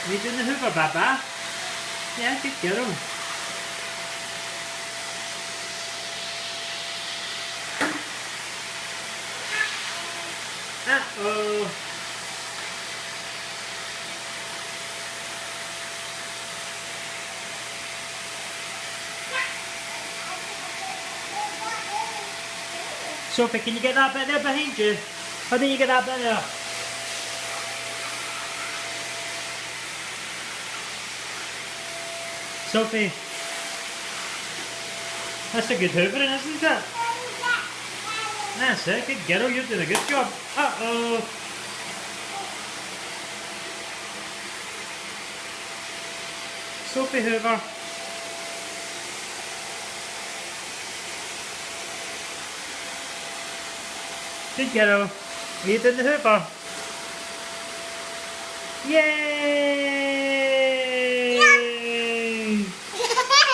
Are you doing the hoover, Baba? Yeah, good girl. Uh-oh. Sophie, can you get that bit there behind you? How do you get that bit there? Sophie. That's a good hoovering, isn't it? That's it, good girl, you're doing a good job. Uh-oh. Sophie Hoover. Good girl. Are you doing the hoover? Yay!